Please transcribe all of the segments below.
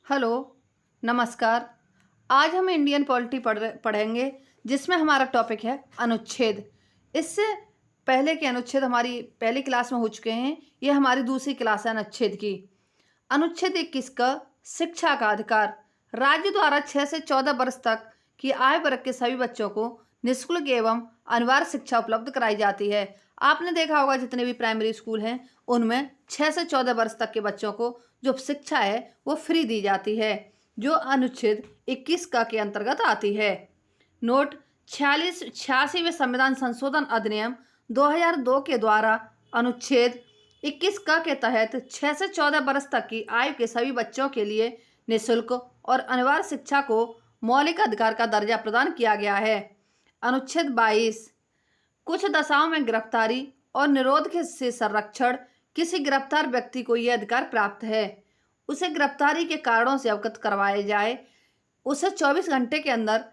Hello, नमस्कार। आज हम इंडियन पॉलिटी पढ़ेंगे, जिसमें हमारा टॉपिक है अनुच्छेद। इससे पहले के अनुच्छेद हमारी पहली क्लास में हो चुके हैं। ये हमारी दूसरी क्लास है अनुच्छेद की। अनुच्छेद 21 का शिक्षा का अधिकार। राज्य द्वारा 6 से 14 वर्ष तक की आयु वर्ग के सभी बच्चों को निःशुल्क एवं अनिवार्य शिक्षा उपलब्ध कराई जाती है। आपने देखा होगा जितने भी प्राइमरी स्कूल हैं उनमें 6 से 14 वर्ष तक के बच्चों को जो शिक्षा है वो फ्री दी जाती है, जो अनुच्छेद 21 का के अंतर्गत आती है। नोट 86वें संविधान संशोधन अधिनियम 2002 के द्वारा अनुच्छेद 21 का के तहत 6 से 14 वर्ष तक की आयु के सभी बच्चों के लिए निःशुल्क और अनिवार्य शिक्षा को मौलिक अधिकार का दर्जा प्रदान किया गया है। अनुच्छेद 22 कुछ दशाओं में गिरफ्तारी और निरोध के से संरक्षण। किसी गिरफ्तार व्यक्ति को यह अधिकार प्राप्त है, उसे गिरफ्तारी के कारणों से अवगत करवाया जाए, उसे 24 घंटे के अंदर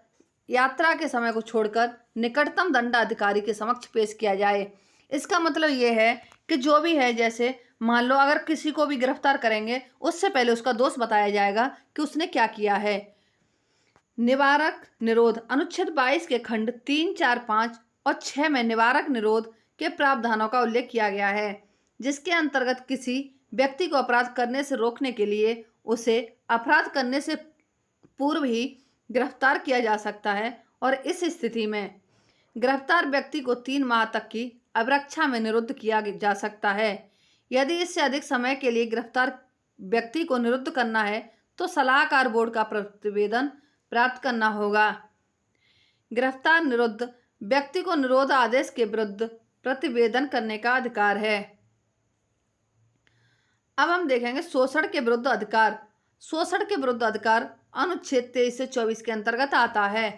यात्रा के समय को छोड़कर निकटतम दंडाधिकारी के समक्ष पेश किया जाए। इसका मतलब ये है कि जो भी है, जैसे मान लो अगर किसी को भी गिरफ्तार करेंगे उससे पहले उसका दोष बताया जाएगा कि उसने क्या किया है। निवारक निरोध। अनुच्छेद 22 के खंड 3, 4, 5 और 6 में निवारक निरोध के प्रावधानों का उल्लेख किया गया है, जिसके अंतर्गत किसी व्यक्ति को अपराध करने से रोकने के लिए उसे अपराध करने से पूर्व ही गिरफ्तार किया जा सकता है और इस स्थिति में गिरफ्तार व्यक्ति को 3 माह तक की अवरक्षा में निरुद्ध किया जा सकता है। यदि इससे अधिक समय के लिए गिरफ्तार व्यक्ति को निरुद्ध करना है तो सलाहकार बोर्ड का प्रतिवेदन प्राप्त करना होगा। गिरफ्तार निरुद्ध व्यक्ति को निरोध आदेश के विरुद्ध प्रतिवेदन करने का अधिकार है। अब हम देखेंगे शोषण के विरुद्ध अधिकार। शोषण के विरुद्ध अधिकार अनुच्छेद 23 से 24 के अंतर्गत आता है।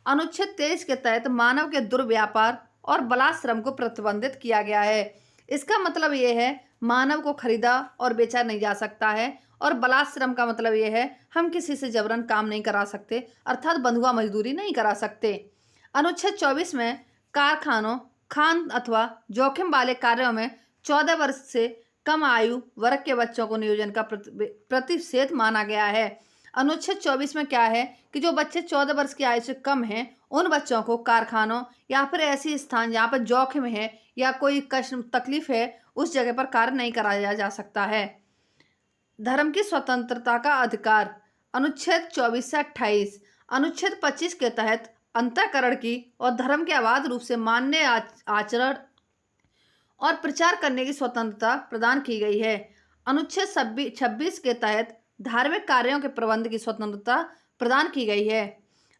अनुच्छेद 23 के तहत मानव के दुर्व्यापार और बलात्श्रम को प्रतिबंधित किया गया है। इसका मतलब ये है मानव को खरीदा और बेचा नहीं जा सकता है, और बलात्श्रम का मतलब ये है हम किसी से जबरन काम नहीं करा सकते, अर्थात बंधुआ मजदूरी नहीं करा सकते। अनुच्छेद 24 में कारखानों, खान अथवा जोखिम वाले कार्यों में 14 वर्ष से कम आयु वर्ग के बच्चों को नियोजन का प्रतिषेध माना गया है। अनुच्छेद 24 में क्या है कि जो बच्चे 14 वर्ष की आयु से कम हैं उन बच्चों को कारखानों या फिर ऐसी स्थान जहाँ पर जोखिम है या कोई कष्ट तकलीफ है उस जगह पर कार्य नहीं कराया जा सकता है। धर्म की स्वतंत्रता का अधिकार। अनुच्छेद 24 से 28। अनुच्छेद 25 के तहत अंतःकरण की और धर्म के अबाध रूप से मान्य आचरण और प्रचार करने की स्वतंत्रता प्रदान की गई है। अनुच्छेद 26 के तहत धार्मिक कार्यों के प्रबंध की स्वतंत्रता प्रदान की गई है।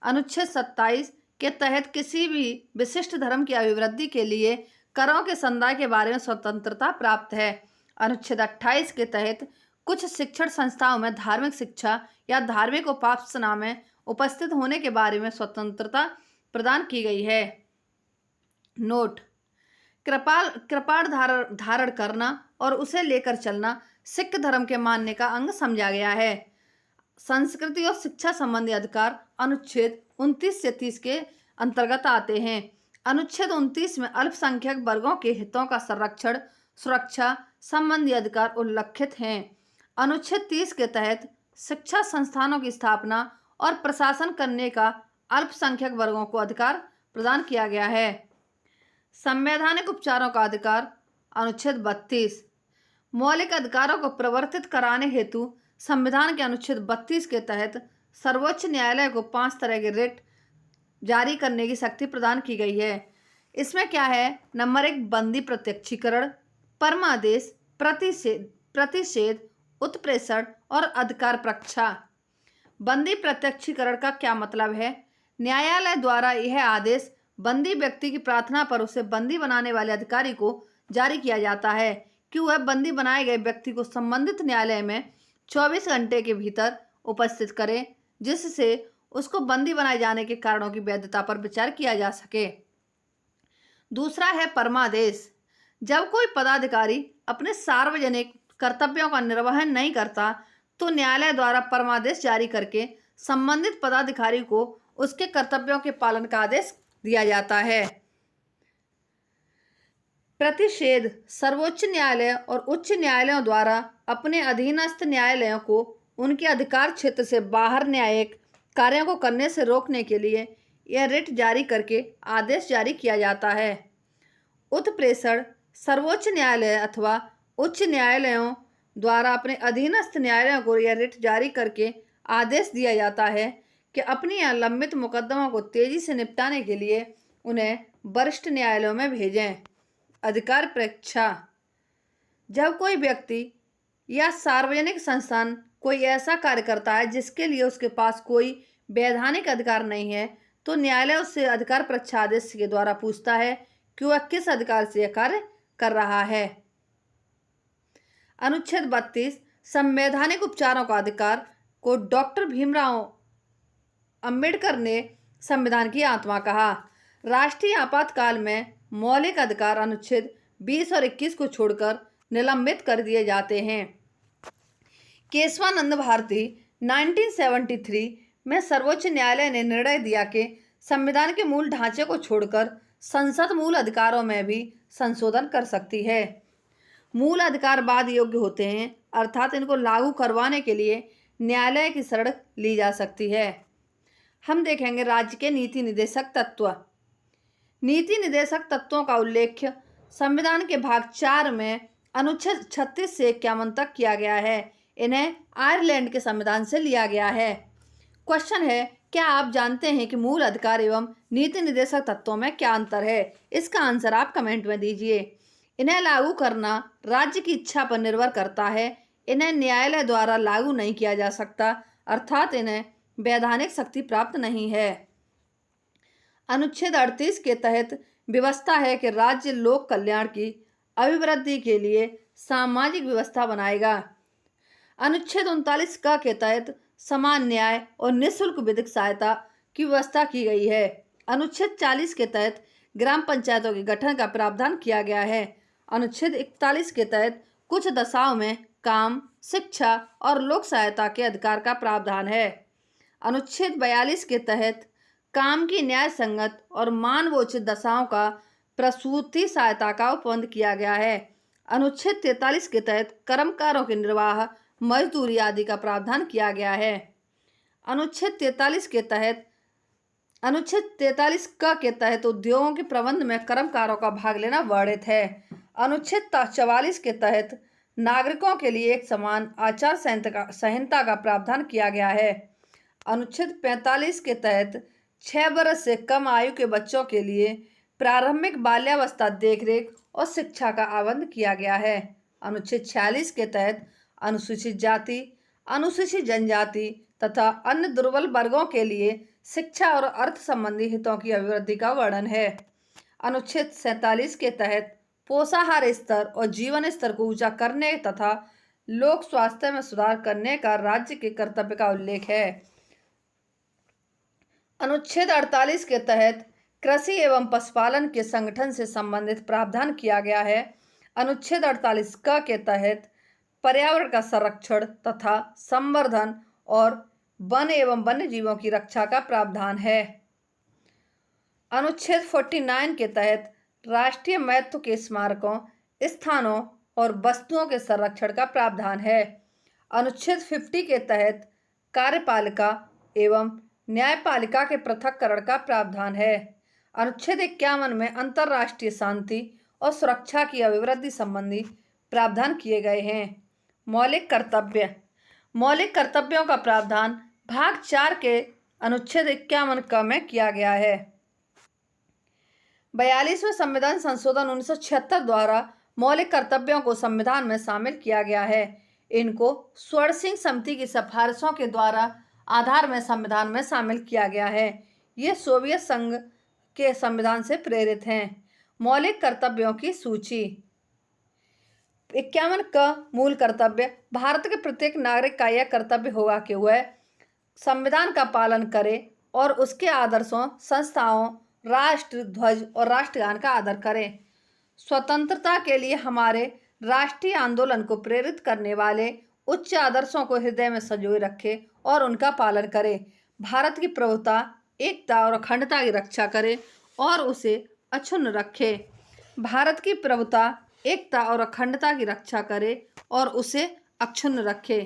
अनुच्छेद 27 के तहत किसी भी विशिष्ट धर्म की अभिवृद्धि के लिए करों के संदाय के बारे में स्वतंत्रता प्राप्त है। अनुच्छेद 28 के तहत कुछ शिक्षण संस्थाओं में धार्मिक शिक्षा या धार्मिक उपासना में उपस्थित होने के बारे में स्वतंत्रता प्रदान की गई है। नोट: कृपाण धारण करना और उसे लेकर चलना सिख धर्म के मानने का अंग समझा गया है। संस्कृति और शिक्षा संबंधी अधिकार अनुच्छेद 29 से 30 के अंतर्गत आते हैं। अनुच्छेद 29 में अल्पसंख्यक वर्गों के हितों का संरक्षण, सुरक्षा संबंधी अधिकार उल्लिखित हैं। अनुच्छेद 30 के तहत शिक्षा संस्थानों की स्थापना और प्रशासन करने का अल्पसंख्यक वर्गों को अधिकार प्रदान किया गया है। संवैधानिक उपचारों का अधिकार अनुच्छेद 32। मौलिक अधिकारों को प्रवर्तित कराने हेतु संविधान के अनुच्छेद 32 के तहत सर्वोच्च न्यायालय को 5 तरह के रिट जारी करने की शक्ति प्रदान की गई है। इसमें क्या है? नंबर 1 बंदी प्रत्यक्षीकरण, परमादेश, प्रतिषेध, उत्प्रेषण और अधिकार प्रक्षा। बंदी प्रत्यक्षीकरण का क्या मतलब है? न्यायालय द्वारा यह आदेश बंदी व्यक्ति की प्रार्थना पर उसे बंदी बनाने वाले अधिकारी को जारी किया जाता है कि वह बंदी बनाए गए व्यक्ति को संबंधित न्यायालय में 24 घंटे के भीतर उपस्थित करे, जिससे उसको बंदी बनाए जाने के कारणों की वैधता पर विचार किया जा सके। दूसरा है परमादेश। जब कोई पदाधिकारी अपने सार्वजनिक कर्तव्यों का निर्वहन नहीं करता तो न्यायालय द्वारा परमादेश जारी करके संबंधित पदाधिकारी को उसके कर्तव्यों के पालन का आदेश दिया जाता है। प्रतिषेध। सर्वोच्च न्यायालय और उच्च न्यायालयों द्वारा अपने अधीनस्थ न्यायालयों को उनके अधिकार क्षेत्र से बाहर न्यायिक कार्यों को करने से रोकने के लिए यह रिट जारी करके आदेश जारी किया जाता है। उत्प्रेषण सर्वोच्च न्यायालय अथवा उच्च न्यायालयों द्वारा अपने अधीनस्थ न्यायालयों को यह रिट जारी करके आदेश दिया जाता है कि अपनी या लंबित मुकदमों को तेजी से निपटाने के लिए उन्हें वरिष्ठ न्यायालयों में भेजें। अधिकार परीक्षा, जब कोई व्यक्ति या सार्वजनिक संस्थान कोई ऐसा कार्य करता है जिसके लिए उसके पास कोई वैधानिक अधिकार नहीं है, तो न्यायालय उससे अधिकार परीक्षा आदेश के द्वारा पूछता है कि वह किस अधिकार से यह कार्य कर रहा है। अनुच्छेद 32 संवैधानिक उपचारों का अधिकार को डॉक्टर भीमराव अंबेडकर ने संविधान की आत्मा कहा। राष्ट्रीय आपातकाल में मौलिक अधिकार अनुच्छेद 20 और 21 को छोड़कर निलंबित कर दिए जाते हैं। केशवानंद भारती 1973 में सर्वोच्च न्यायालय ने निर्णय दिया कि संविधान के मूल ढांचे को छोड़कर संसद मूल अधिकारों में भी संशोधन कर सकती है। मूल अधिकार बाद योग्य होते हैं, अर्थात इनको लागू करवाने के लिए न्यायालय की शरण ली जा सकती है। हम देखेंगे राज्य के नीति निर्देशक तत्व। नीति निर्देशक तत्वों का उल्लेख संविधान के भाग 4 में अनुच्छेद 36 से 51 तक किया गया है। इन्हें आयरलैंड के संविधान से लिया गया है। क्वेश्चन है, क्या आप जानते हैं कि मूल अधिकार एवं नीति निर्देशक तत्वों में क्या अंतर है? इसका आंसर आप कमेंट में दीजिए। इन्हें लागू करना राज्य की इच्छा पर निर्भर करता है। इन्हें न्यायालय द्वारा लागू नहीं किया जा सकता, अर्थात इन्हें वैधानिक शक्ति प्राप्त नहीं है। अनुच्छेद 38 के तहत व्यवस्था है कि राज्य लोक कल्याण की अभिवृद्धि के लिए सामाजिक व्यवस्था बनाएगा। अनुच्छेद 39 क के तहत समान न्याय और निःशुल्क विधिक सहायता की व्यवस्था की गई है। अनुच्छेद 40 के तहत ग्राम पंचायतों के गठन का प्रावधान किया गया है। अनुच्छेद 41 के तहत कुछ दशाओं में काम, शिक्षा और लोक सहायता के अधिकार का प्रावधान है। अनुच्छेद 42 के तहत काम की न्याय संगत और मानवोचित दशाओं का प्रसूति सहायता का उपबंध किया गया है। अनुच्छेद 43 के तहत कर्मकारों के निर्वाह, मजदूरी आदि का प्रावधान किया गया है। अनुच्छेद 43 क के तहत उद्योगों के प्रबंध में कर्मकारों का भाग लेना वर्णित है। अनुच्छेद 44 के तहत नागरिकों के लिए एक समान आचार संहिता का प्रावधान किया गया है। अनुच्छेद 45 के तहत 6 वर्ष से कम आयु के बच्चों के लिए प्रारंभिक बाल्यावस्था देखरेख और शिक्षा का आवंटन किया गया है। अनुच्छेद 46 के तहत अनुसूचित जाति, अनुसूचित जनजाति तथा अन्य दुर्बल वर्गों के लिए शिक्षा और अर्थ संबंधी हितों की अभिवृद्धि का वर्णन है। अनुच्छेद 47 के तहत पोषाहार स्तर और जीवन स्तर को ऊंचा करने तथा लोक स्वास्थ्य में सुधार करने का राज्य के कर्तव्य का उल्लेख है। अनुच्छेद 48 के तहत कृषि एवं पशुपालन के संगठन से संबंधित प्रावधान किया गया है। अनुच्छेद 48 क के तहत पर्यावरण का संरक्षण तथा संवर्धन और वन एवं वन्य जीवों की रक्षा का प्रावधान है। अनुच्छेद 49 के तहत राष्ट्रीय महत्व के स्मारकों, स्थानों और वस्तुओं के संरक्षण का प्रावधान है। अनुच्छेद 50 के तहत कार्यपालिका एवं न्यायपालिका के पृथक्करण का प्रावधान है। अनुच्छेद 51 में अंतर्राष्ट्रीय शांति और सुरक्षा की अभिवृद्धि संबंधी प्रावधान किए गए हैं। मौलिक कर्तव्य। मौलिक कर्तव्यों का प्रावधान भाग 4 के अनुच्छेद 51 क में किया गया है। 42वें संविधान संशोधन 1976 द्वारा मौलिक कर्तव्यों को संविधान में शामिल किया गया है। इनको स्वर्ण सिंह समिति की सिफारिशों के द्वारा आधार में संविधान में शामिल किया गया है। ये सोवियत संघ के संविधान से प्रेरित हैं। मौलिक कर्तव्यों की सूची। 51 का मूल कर्तव्य। भारत के प्रत्येक नागरिक का यह कर्तव्य होगा कि वह संविधान का पालन करे और उसके आदर्शों, संस्थाओं, राष्ट्र ध्वज और राष्ट्रगान का आदर करें। स्वतंत्रता के लिए हमारे राष्ट्रीय आंदोलन को प्रेरित करने वाले उच्च आदर्शों को हृदय में संजोए रखे और उनका पालन करे। भारत की प्रभुता, एकता और अखंडता की रक्षा करे और उसे अक्षुण्ण रखे। भारत की प्रभुता, एकता और अखंडता की रक्षा करे और उसे अक्षुण्ण रखे।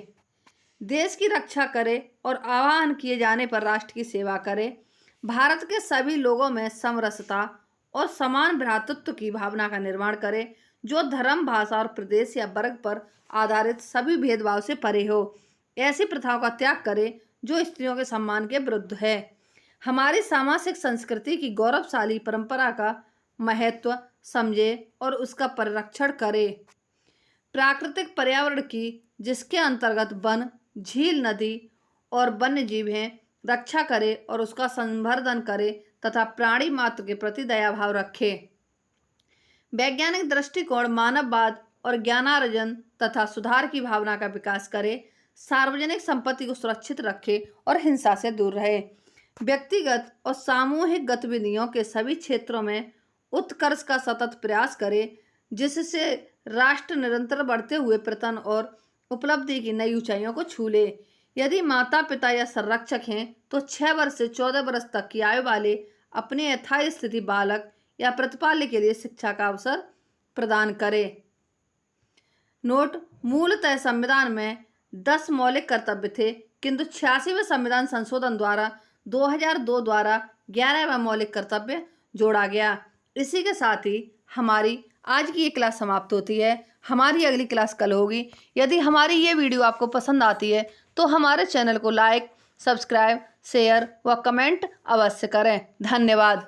देश की रक्षा करे और आह्वान किए जाने पर राष्ट्र की सेवा करे। भारत के सभी लोगों में समरसता और समान भ्रातृत्व की भावना का निर्माण करे, जो धर्म, भाषा और प्रदेश या वर्ग पर आधारित सभी भेदभाव से परे हो। ऐसी प्रथाओं का त्याग करे जो स्त्रियों के सम्मान के विरुद्ध है। हमारी सामाजिक संस्कृति की गौरवशाली परंपरा का महत्व समझे और उसका परिरक्षण करे। प्राकृतिक पर्यावरण की, जिसके अंतर्गत वन, झील, नदी और वन्य जीव हैं, रक्षा करे और उसका संवर्धन करे तथा प्राणी मात्र के प्रति दया भाव रखे। वैज्ञानिक दृष्टिकोण, मानववाद और ज्ञानार्जन तथा सुधार की भावना का विकास करे। सार्वजनिक संपत्ति को सुरक्षित रखे और हिंसा से दूर रहे। व्यक्तिगत और सामूहिक गतिविधियों के सभी क्षेत्रों में उत्कर्ष का सतत प्रयास करे, जिससे राष्ट्र निरंतर बढ़ते हुए प्रयत्न और उपलब्धि की नई ऊंचाइयों को छू ले। यदि माता पिता या संरक्षक हैं तो 6 वर्ष से 14 वर्ष तक की आयु वाले अपने यथास्थिति स्थिति बालक या प्रतिपाल्य के लिए शिक्षा का अवसर प्रदान करें। नोट: मूलतः संविधान में 10 मौलिक कर्तव्य थे, किंतु 86वें संविधान संशोधन द्वारा 2002 द्वारा 11वां मौलिक कर्तव्य जोड़ा गया। इसी के साथ ही हमारी आज की ये क्लास समाप्त होती है। हमारी अगली क्लास कल होगी। यदि हमारी ये वीडियो आपको पसंद आती है तो हमारे चैनल को लाइक, सब्सक्राइब, शेयर व कमेंट अवश्य करें। धन्यवाद।